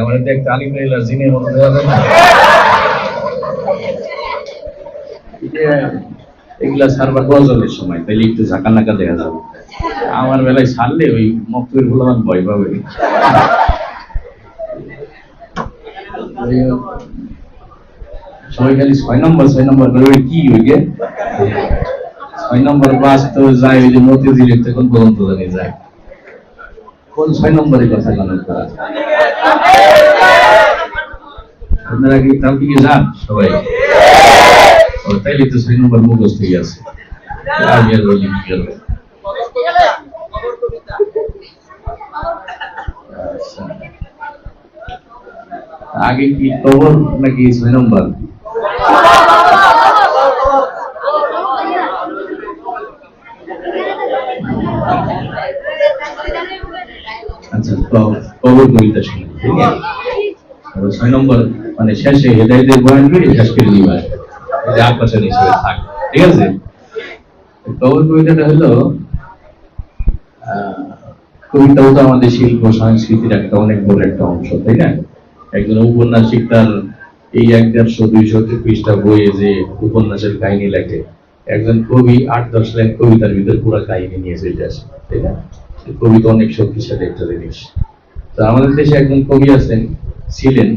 আমার দেখতে আলী মেলার জিনের মতো দেখা যায় না। এগুলা সারবার গজলের সময় তাহলে একটু ঝাঁকা নাকা দেখা যাবে। আমার বেলায় সারলে ওই মক্তবের ভোলামান ভয় পাবে। সবাই খালি 6 নম্বর করে কি ওই গে 6 নম্বর বাস তো যায় ওই যে মতিঝিলের তখন পর্যন্ত জানি যায়। কোন 6 নম্বরের কথা জানার করা আপনারা কি তার দিকে যান সবাই? তাইলে তো 6 নম্বর মুখস্থ হয়ে আছে। আমি আর বলি কি গেল আগে কি কবর নাকি 6 নম্বর? আচ্ছা কবর কবিতা শুনি, ঠিক আছে? 6 নম্বর মানে শেষে হেদায়েতের বয়ান করে শেষ করে দিবা, যে আকর্ষণ হিসেবে থাক, ঠিক আছে? কবর কবিতাটা হলো কবিতাও তো আমাদের শিল্প সংস্কৃতির একটা অনেক বড় একটা অংশ, তাই না? একজন উপন্যাসিক তার এই 150-200 পৃষ্ঠা বইয়ে যে উপন্যাসের কাহিনী লেখে, একজন কবি 8-10 লাইন কবিতার ভিতর পুরো কাহিনী নিয়ে চলে আসে, তাই না? কবিতা অনেক শক্তিশালী একটা জিনিস। তো আমাদের দেশে একজন কবি ছিলেন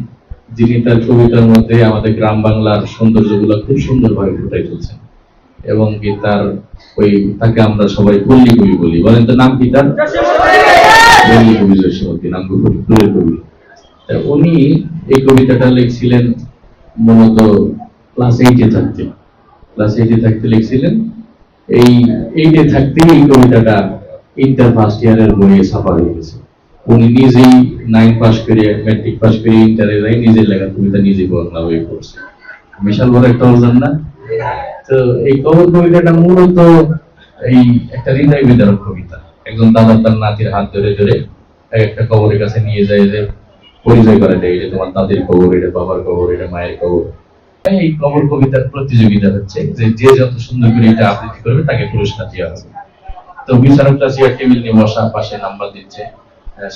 যিনি তার কবিতার মধ্যে আমাদের গ্রাম বাংলার সৌন্দর্যগুলো খুব সুন্দরভাবে ফুটাই তুলছেন, এবং কি তাকে আমরা সবাই পল্লী কবি বলি। বলেন তো নাম কি তার? পল্লী কবি জসীমউদ্দীন নাম ফরিদপুরের কবি। উনি এই কবিতাটা লিখছিলেন মূলত ক্লাস 8-এ থাকতে লিখছিলেন। এই 8-এ থাকতেই এই কবিতাটা ইন্টার ফার্স্ট ইয়ারের বইয়ে ছাপা হয়ে গেছে। উনি নিজেই 9 পাস করে ম্যাট্রিক পাস করে ইন্টারে যাই নিজের লেখা কবিতা নিজে বাংলা বই পড়ছে। বিশাল বড় একটা অর্জন না? তো এই কবর কবিতাটা মূলত এই একটা হৃদয় বিদারক কবিতা। একজন দাদা তার নাতির হাত ধরে ধরে একটা কবরের কাছে নিয়ে যায়, যে পরিচয় করে দেয়, এটা তোমার দাদির কবর, এটা বাবার কবর, এটা মায়ের কবর। এই কবর কবিতার প্রতিযোগিতা হচ্ছে, যে যত সুন্দর করে এটা আবৃত্তি করবে তাকে পুরস্কার দেওয়া হবে। তো বিচারকরা চেয়ার টেবিল নিয়ে বসা, পাশে নাম্বার দিচ্ছে,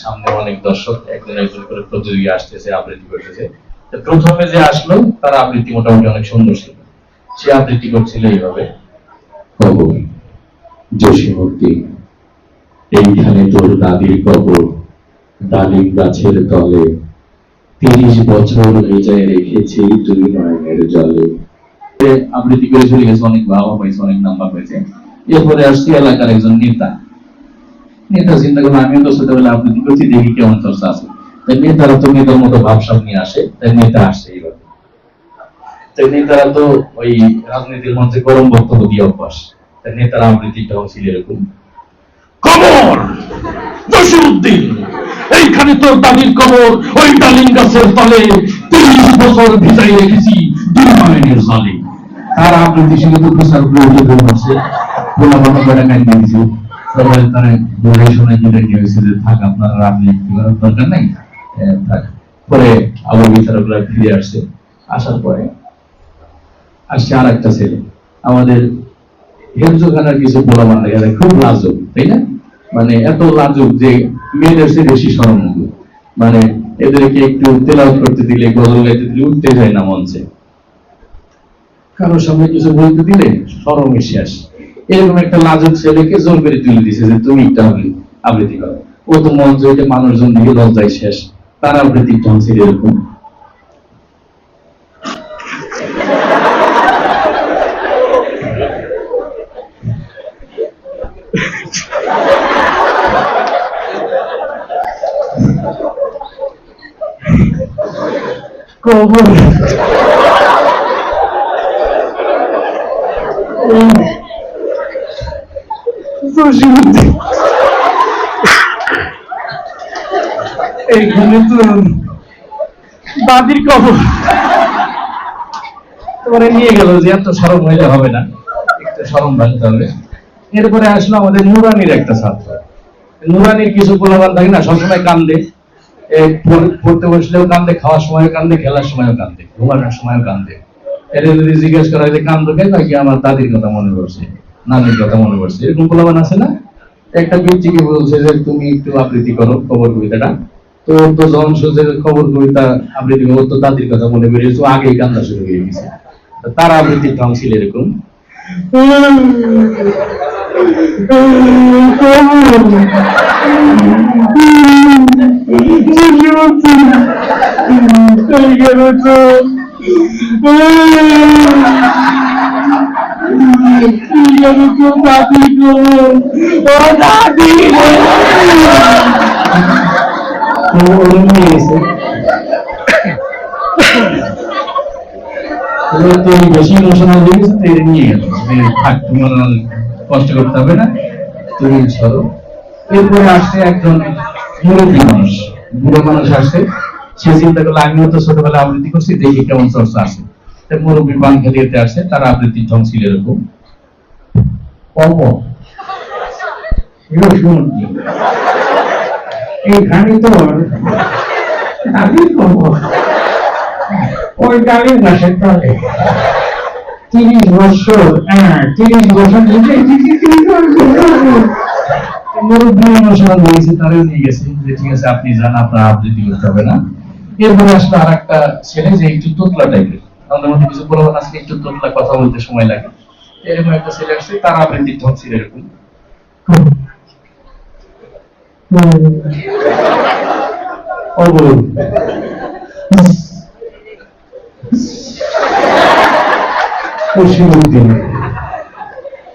সামনে অনেক দর্শক একজন একজন করে প্রতিযোগী আসতেছে, আবৃত্তি করতেছে। প্রথমে যে আসলো তার আবৃত্তি মোটামুটি অনেক সুন্দর ছিল। সে আবৃত্তি করছিল এইভাবে: কবর জসীমউদ্দীন, এইখানে তোর দাদির কবর, ডালিম গাছের তলে, 30 বছর ভেজায় রেখেছি তুই নয়নের জলে। আবৃত্তি করে চলে গেছে, অনেক বাবা পাইছে, অনেক নাম্বার পাইছে। এরপরে আসছে এলাকার একজন নেতা চিন্তা করলো, আমিও তো ছোটবেলা আবৃত্তি করছি, দেখি কেমন চর্চা আছে। তাই নেতারা তো নেতার মতো ভাবসাব নিয়ে আসে, তাই নেতা আসছে এইভাবে। তাই নেতারা তো ওই রাজনীতির মঞ্চে গরম বক্তব্য দিয়ে অভ্যাস। তাই নেতারা আবৃত্তিটা ছিল এরকম: কবর জসীমউদ্দীন, এইখানে তোর দাদির কবর, ওই ডালিম গাছের তলে, 30 বছর ভিজাই রেখেছি দুই নয়নের জলে। তার আবৃত্তি শুনে তো প্রচার করে উঠে বলছে, বলা কথা কয়টা গান দিয়েছে। সবাই তারা বলে শোনাই যেটা কি হয়েছে, যে থাক আপনারা রাজনীতি করার দরকার নাই, থাক। পরে আবার বিচারকরা ফিরে আসছে। আসার পরে আসছে আর একটা ছেলে, আমাদের হেমজোখানার কিছু পোলাপান দেখা যায় খুব লাজুক, তাই না? মানে এত লাজুক যে মেয়েদের চেয়ে বেশি শরমমুখ। মানে এদেরকে একটু তেলাওয়াত করতে দিলে, গজল গাইতে দিলে উঠতে যায় না মঞ্চে, কারোর সামনে কিছু বলতে দিলে শরমে শেষ। এরকম একটা লাজুক ছেলেকে জোর করে তুলে দিছে যে তুমি একটা আবৃত্তি করো। ও তো মঞ্চ হইতে মানুষজন দিকে লজ্জায় শেষ, তার আবৃত্তি ঢং ছিল এরকম: কবর জসীমউদ্দীন, এইখানে তো দাদির কবর। তোমার নিয়ে গেল যে এত শরম হইলে হবে না, একটু শরম ভাঙতে হবে। এরপরে আসলো আমাদের নুরানির একটা ছাত্র। নুরানির কিছু পোলাপান থাকে না, সবসময় কান্দে, পড়তে বসলেও কান্দে, খাওয়ার সময়ও কান্দে, খেলার সময়ও কান্দে, ঘুমানোর সময়ও কান্দে। এদের যদি জিজ্ঞেস করা হয় যে কান্দো কেন, নাকি আমার দাদির কথা মনে পড়ছে, নানির কথা মনে পড়ছে, এরকম পোলাপান আছে না? একটা ব্যক্তিকে বলছে যে তুমি একটু আবৃত্তি করো কবর কবিতাটা। তো তো ওর তো যখন সোজা খবর কবিতা আবৃত্তি ওর তো দাদির কথা মনে বেরিয়েছে, আগেই কান্না শুরু হয়ে গেছে। তার আবৃত্তির ঢং ছিল এরকম, বেশি ইমোশনাল হয়ে গেছে, তো এটা নিয়ে গেল থাক, তোমার আর কষ্ট করতে হবে না, তুমি সরো। এরপরে আসছে একজন মুরব্বী মানুষ, বুড়ো মানুষ আসছে। সে চিন্তা করলো আমিও তো ছোটবেলায় আবৃত্তি করছি, দেখি কেমন চর্চা আছে। মুরব্বী পান খেতে আসছে, তার আবৃত্তির ঢং ছিল এরকম, এইখানে তো ওই ডালের গাছের তলে 30 বছর 30 বছর মুরব্বী অনুসরণ হয়েছে, তারও নিয়ে গেছে যে ঠিক আছে আপনি যান, আপনার আবৃত্তি করতে হবে না। এরপরে আসলে আর একটা ছেলে যে একটু তোতলা টাইপের, আমাদের মধ্যে কিছু বলবেন আজকে একটু তোতলা কথা বলতে সময় লাগে, এরকম একটা ছেলে আসছে, তার আবৃত্তির ঢং ছিল এরকম,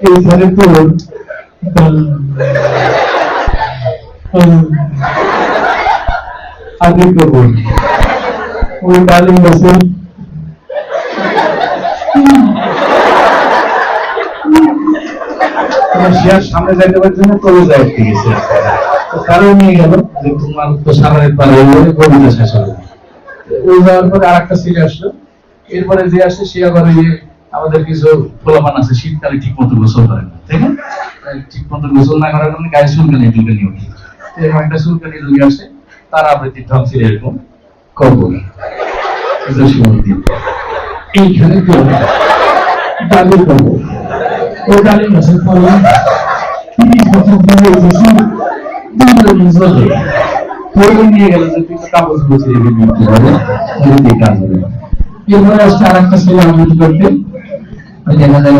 এইখানে তো আগে করবো ওই ডালিম গাছে শেয়ার সামনে যাইতে পারছে না, তবে যাই গেছে, কারো নিয়ে গেল যে তোমার তো সারা রাত পারে কবিতা শেষ হবে। ওই যাওয়ার পরে আর একটা ছেলে আসলো, এরপরে যে আসে সে আবার ওই আমাদের কিছু পোলাপান আছে শীতকালে ঠিক মতো গোসল করে না, তাই না? ঠিক মতো গোসল না করার কারণে গায়ে চুলকানি টুলকানি ওঠে, এরকম একটা চুলকানি রোগী আসে, তার আবৃত্তির ঢং ছিল এরকম, কবর এইখানে তো ডালিম কবর, ওই ডালিম গাছের ফলে 30 বছর ধরে নিয়ে গেল যে তুই তো কাগজ বসে কাজ হবে। এরপরে আসছে আর একটা ছেলে আবৃত্তি করতে, দেখা যায়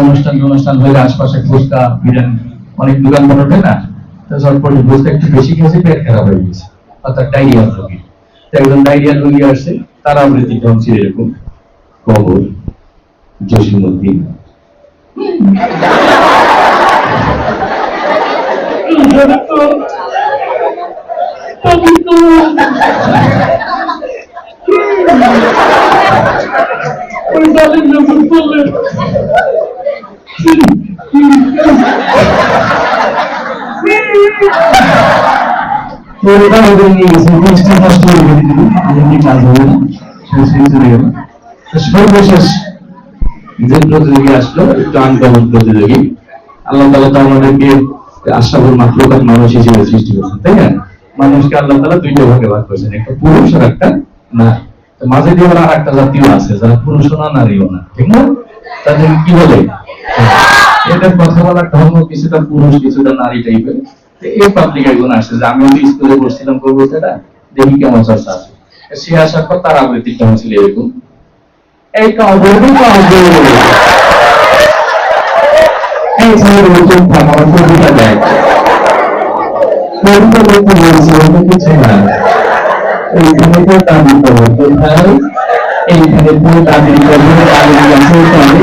অনুষ্ঠান হয়ে আশপাশে ফুচকা বিরিয়ানি অনেক দোকান বড় না, তো ঝটপট ফুচকা একটু বেশি খেয়েছে, পেট খারাপ হয়ে গেছে, অর্থাৎ ডায়রিয়ার রোগী। একজন ডায়রিয়ার রোগী আসছে, তার আবৃত্তি ঢং ছিল এরকম, কবর জসীমউদ্দিন ওই ডালিম গাছের তলে নিয়ে গেছে, কষ্ট করে কাজ হবে না, চলে গেল। সর্বশেষ যে প্রতিযোগী আসলো, একটু আনকমন প্রতিযোগী, আল্লাহ তাআলা তো আমাদেরকে আশরাফুল মাখলুকাত মানুষ হিসেবে সৃষ্টি করেছেন, তাই না? মানুষকে আল্লাহ তাআলা দুইটা ভাগে ভাগ করেছেন, একটা পুরুষ আর একটা নারী। মাঝে দিয়ে আর একটা জাতীয় আছে যারা পুরুষও না নারীও না, ঠিক না? তাদের কি বলে, এটা কথা বলার ধর্ম কিছুটা পুরুষ কিছুটা নারী টাইপের। এই পাবলিক একজন আসে যে আমি ওই স্কুলে পড়ছিলাম কবিতাটা, দেখি কেমন চর্চা আছে। সে আসার পর তার আবৃত্তির ঢং ছিল এরকম, এই কবর এই ছেলের নতুন আমার কবিতা দেয় কবিতা বলতে বলছি অন্য কিছু না, এইখানে তো দাবি করবো কোথায়, এইখানে তো দাবি করবো দাবি গাছের তলে